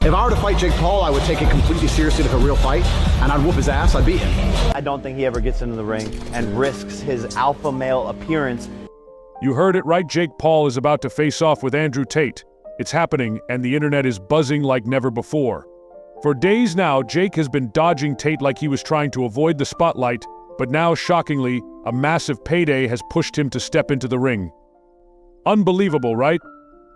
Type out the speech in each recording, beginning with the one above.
If I were to fight Jake Paul, I would take it completely seriously like a real fight, and I'd whoop his ass, I'd beat him. I don't think he ever gets into the ring and risks his alpha male appearance. You heard it right, Jake Paul is about to face off with Andrew Tate. It's happening, and the internet is buzzing like never before. For days now, Jake has been dodging Tate like he was trying to avoid the spotlight, but now, shockingly, a massive payday has pushed him to step into the ring. Unbelievable, right?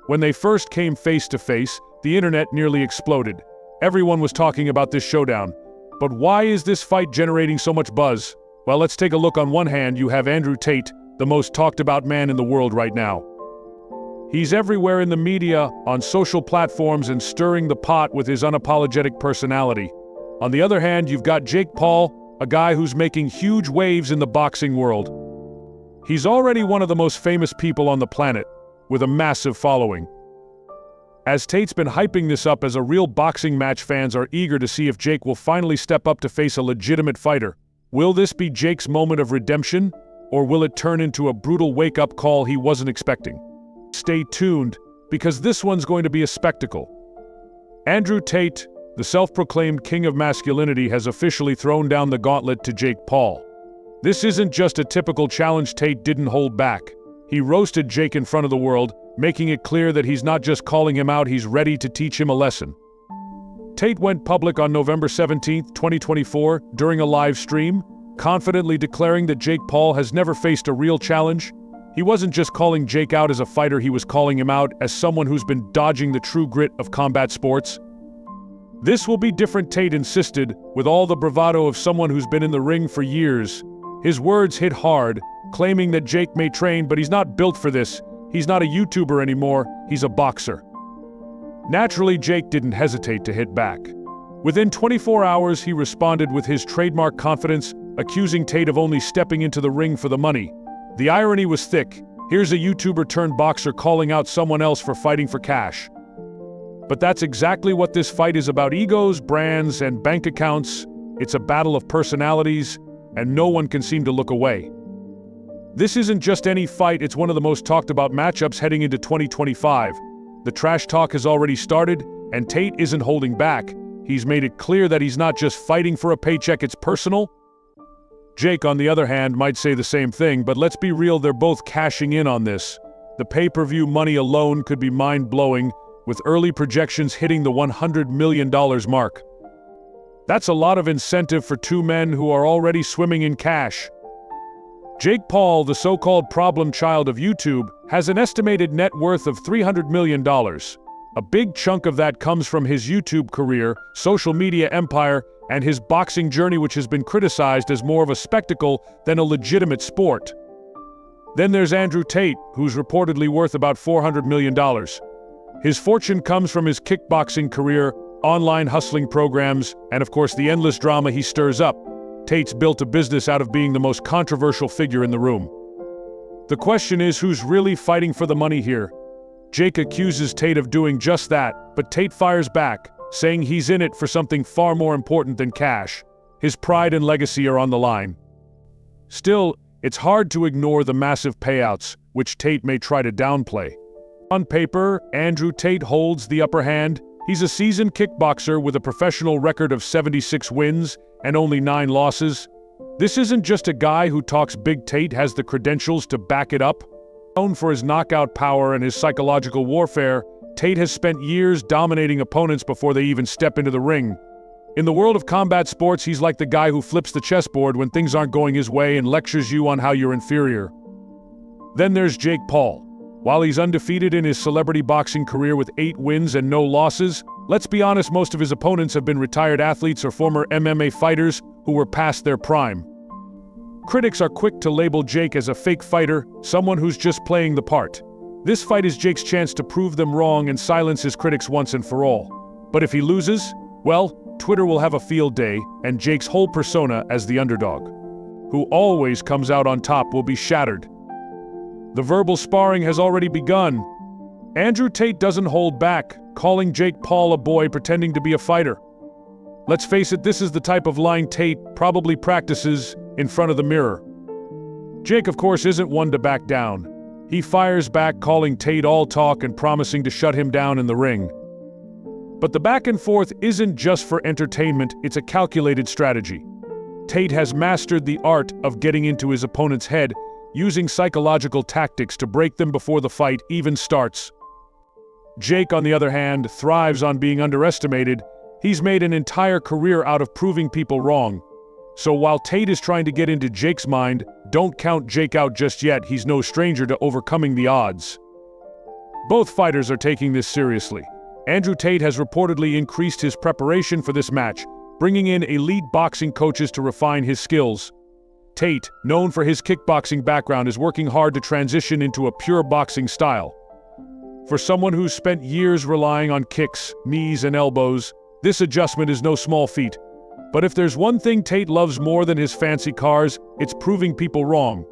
When they first came face to face, the internet nearly exploded. Everyone was talking about this showdown. But why is this fight generating so much buzz? Well, let's take a look. On one hand, you have Andrew Tate, the most talked about man in the world right now. He's everywhere in the media, on social platforms, and stirring the pot with his unapologetic personality. On the other hand, you've got Jake Paul, a guy who's making huge waves in the boxing world. He's already one of the most famous people on the planet, with a massive following. As Tate's been hyping this up as a real boxing match, fans are eager to see if Jake will finally step up to face a legitimate fighter. Will this be Jake's moment of redemption, or will it turn into a brutal wake-up call he wasn't expecting? Stay tuned, because this one's going to be a spectacle. Andrew Tate, the self-proclaimed king of masculinity, has officially thrown down the gauntlet to Jake Paul. This isn't just a typical challenge. Tate didn't hold back. He roasted Jake in front of the world, making it clear that he's not just calling him out, he's ready to teach him a lesson. Tate went public on November 17, 2024, during a live stream, confidently declaring that Jake Paul has never faced a real challenge. He wasn't just calling Jake out as a fighter, he was calling him out as someone who's been dodging the true grit of combat sports. This will be different, Tate insisted, with all the bravado of someone who's been in the ring for years. His words hit hard, claiming that Jake may train, but he's not built for this. He's not a YouTuber anymore, he's a boxer. Naturally, Jake didn't hesitate to hit back. Within 24 hours, he responded with his trademark confidence, accusing Tate of only stepping into the ring for the money. The irony was thick. Here's a YouTuber turned boxer calling out someone else for fighting for cash. But that's exactly what this fight is about: egos, brands, and bank accounts. It's a battle of personalities, and no one can seem to look away. This isn't just any fight, it's one of the most talked about matchups heading into 2025. The trash talk has already started, and Tate isn't holding back. He's made it clear that he's not just fighting for a paycheck, it's personal. Jake, on the other hand, might say the same thing, but let's be real, they're both cashing in on this. The pay-per-view money alone could be mind-blowing, with early projections hitting the $100 million mark. That's a lot of incentive for two men who are already swimming in cash. Jake Paul, the so-called problem child of YouTube, has an estimated net worth of $300 million. A big chunk of that comes from his YouTube career, social media empire, and his boxing journey, which has been criticized as more of a spectacle than a legitimate sport. Then there's Andrew Tate, who's reportedly worth about $400 million. His fortune comes from his kickboxing career, online hustling programs, and of course the endless drama he stirs up. Tate's built a business out of being the most controversial figure in the room. The question is, who's really fighting for the money here? Jake accuses Tate of doing just that, but Tate fires back, saying he's in it for something far more important than cash. His pride and legacy are on the line. Still, it's hard to ignore the massive payouts, which Tate may try to downplay. On paper, Andrew Tate holds the upper hand. He's a seasoned kickboxer with a professional record of 76 wins and only 9 losses. This isn't just a guy who talks big. Tate has the credentials to back it up. Known for his knockout power and his psychological warfare, Tate has spent years dominating opponents before they even step into the ring. In the world of combat sports, he's like the guy who flips the chessboard when things aren't going his way and lectures you on how you're inferior. Then there's Jake Paul. While he's undefeated in his celebrity boxing career with 8 wins and no losses, let's be honest, most of his opponents have been retired athletes or former MMA fighters who were past their prime. Critics are quick to label Jake as a fake fighter, someone who's just playing the part. This fight is Jake's chance to prove them wrong and silence his critics once and for all. But if he loses, well, Twitter will have a field day, and Jake's whole persona as the underdog, who always comes out on top, will be shattered. The verbal sparring has already begun. Andrew Tate doesn't hold back, calling Jake Paul a boy pretending to be a fighter. Let's face it, this is the type of line Tate probably practices in front of the mirror. Jake, of course, isn't one to back down. He fires back, calling Tate all talk and promising to shut him down in the ring. But the back and forth isn't just for entertainment, it's a calculated strategy. Tate has mastered the art of getting into his opponent's head, using psychological tactics to break them before the fight even starts. Jake, on the other hand, thrives on being underestimated. He's made an entire career out of proving people wrong. So while Tate is trying to get into Jake's mind, don't count Jake out just yet. He's no stranger to overcoming the odds. Both fighters are taking this seriously. Andrew Tate has reportedly increased his preparation for this match, bringing in elite boxing coaches to refine his skills. Tate, known for his kickboxing background, is working hard to transition into a pure boxing style. For someone who's spent years relying on kicks, knees, and elbows, this adjustment is no small feat. But if there's one thing Tate loves more than his fancy cars, it's proving people wrong.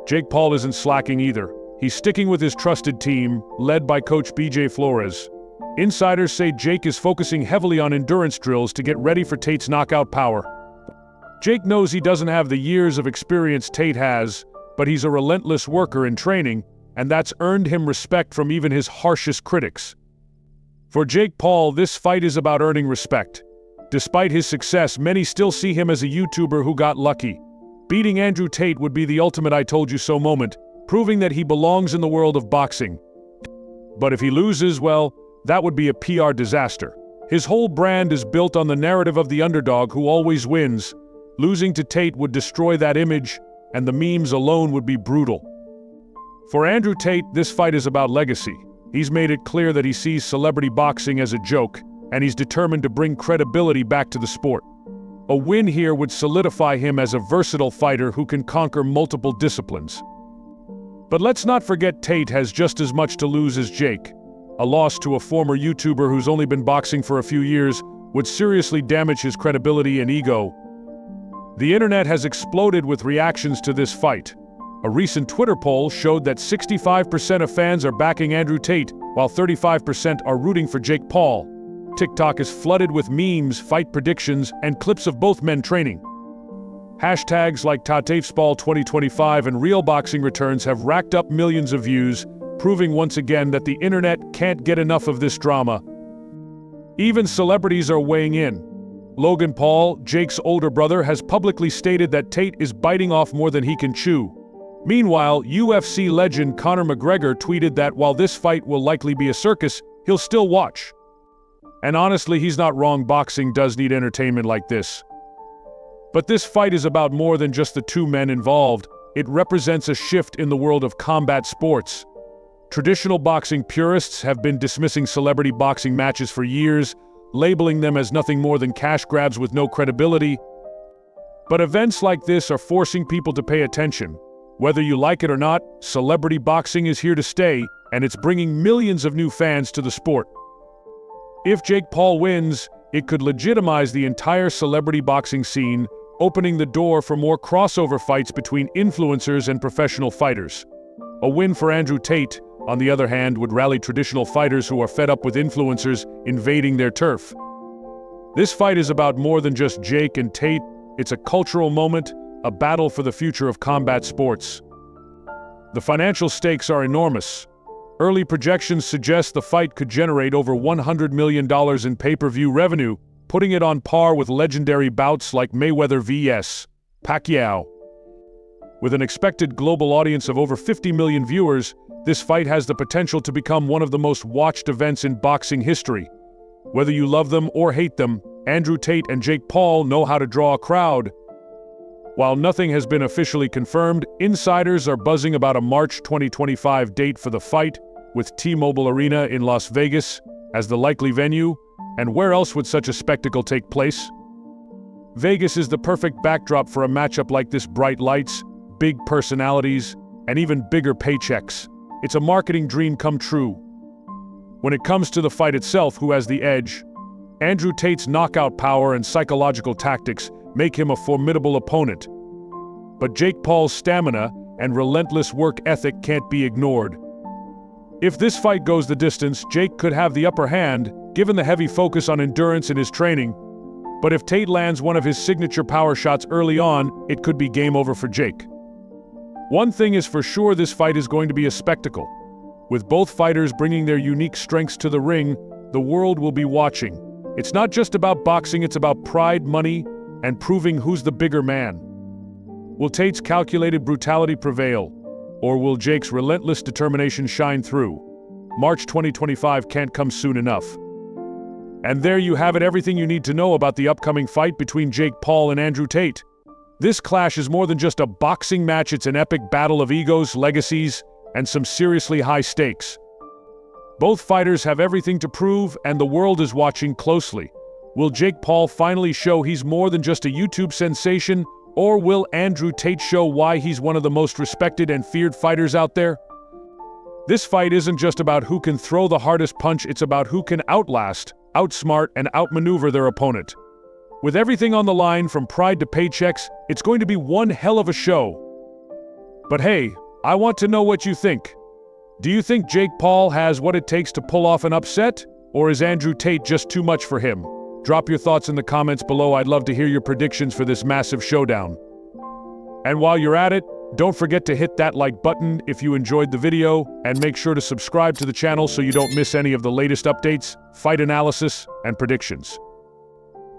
Jake Paul isn't slacking either. He's sticking with his trusted team, led by coach BJ Flores. Insiders say Jake is focusing heavily on endurance drills to get ready for Tate's knockout power. Jake knows he doesn't have the years of experience Tate has, but he's a relentless worker in training, and that's earned him respect from even his harshest critics. For Jake Paul, this fight is about earning respect. Despite his success, many still see him as a YouTuber who got lucky. Beating Andrew Tate would be the ultimate I told you so moment, proving that he belongs in the world of boxing. But if he loses, well, that would be a PR disaster. His whole brand is built on the narrative of the underdog who always wins. Losing to Tate would destroy that image, and the memes alone would be brutal. For Andrew Tate, this fight is about legacy. He's made it clear that he sees celebrity boxing as a joke, and he's determined to bring credibility back to the sport. A win here would solidify him as a versatile fighter who can conquer multiple disciplines. But let's not forget Tate has just as much to lose as Jake. A loss to a former YouTuber who's only been boxing for a few years would seriously damage his credibility and ego. The internet has exploded with reactions to this fight. A recent Twitter poll showed that 65% of fans are backing Andrew Tate, while 35% are rooting for Jake Paul. TikTok is flooded with memes, fight predictions, and clips of both men training. Hashtags like TateFSpal 2025 and Real Boxing Returns have racked up millions of views, proving once again that the internet can't get enough of this drama. Even celebrities are weighing in. Logan Paul, Jake's older brother, has publicly stated that Tate is biting off more than he can chew. Meanwhile, UFC legend Conor McGregor tweeted that while this fight will likely be a circus, he'll still watch. And honestly, he's not wrong. Boxing does need entertainment like this. But this fight is about more than just the two men involved. It represents a shift in the world of combat sports. Traditional boxing purists have been dismissing celebrity boxing matches for years, labeling them as nothing more than cash grabs with no credibility. But events like this are forcing people to pay attention. Whether you like it or not, celebrity boxing is here to stay, and it's bringing millions of new fans to the sport. If Jake Paul wins, it could legitimize the entire celebrity boxing scene, opening the door for more crossover fights between influencers and professional fighters. A win for Andrew Tate, on the other hand, would rally traditional fighters who are fed up with influencers invading their turf. This fight is about more than just Jake and Tate. It's a cultural moment, a battle for the future of combat sports. The financial stakes are enormous. Early projections suggest the fight could generate over $100 million in pay-per-view revenue, putting it on par with legendary bouts like Mayweather vs. Pacquiao. With an expected global audience of over 50 million viewers, this fight has the potential to become one of the most watched events in boxing history. Whether you love them or hate them, Andrew Tate and Jake Paul know how to draw a crowd. While nothing has been officially confirmed, insiders are buzzing about a March 2025 date for the fight, with T-Mobile Arena in Las Vegas as the likely venue. And where else would such a spectacle take place? Vegas is the perfect backdrop for a matchup like this: bright lights, big personalities, and even bigger paychecks. It's a marketing dream come true. When it comes to the fight itself, who has the edge? Andrew Tate's knockout power and psychological tactics make him a formidable opponent. But Jake Paul's stamina and relentless work ethic can't be ignored. If this fight goes the distance, Jake could have the upper hand, given the heavy focus on endurance in his training. But if Tate lands one of his signature power shots early on, it could be game over for Jake. One thing is for sure, this fight is going to be a spectacle. With both fighters bringing their unique strengths to the ring, the world will be watching. It's not just about boxing, it's about pride, money, and proving who's the bigger man. Will Tate's calculated brutality prevail, or will Jake's relentless determination shine through? March 2025 can't come soon enough. And there you have it, everything you need to know about the upcoming fight between Jake Paul and Andrew Tate. This clash is more than just a boxing match, it's an epic battle of egos, legacies, and some seriously high stakes. Both fighters have everything to prove, and the world is watching closely. Will Jake Paul finally show he's more than just a YouTube sensation, or will Andrew Tate show why he's one of the most respected and feared fighters out there? This fight isn't just about who can throw the hardest punch, it's about who can outlast, outsmart, and outmaneuver their opponent. With everything on the line, from pride to paychecks, it's going to be one hell of a show. But hey, I want to know what you think. Do you think Jake Paul has what it takes to pull off an upset? Or is Andrew Tate just too much for him? Drop your thoughts in the comments below. I'd love to hear your predictions for this massive showdown. And while you're at it, don't forget to hit that like button if you enjoyed the video, and make sure to subscribe to the channel so you don't miss any of the latest updates, fight analysis, and predictions.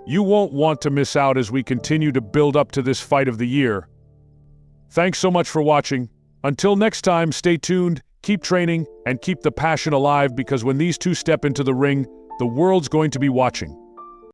You won't want to miss out as we continue to build up to this fight of the year. Thanks so much for watching. Until next time, stay tuned, keep training, and keep the passion alive, because when these two step into the ring, the world's going to be watching.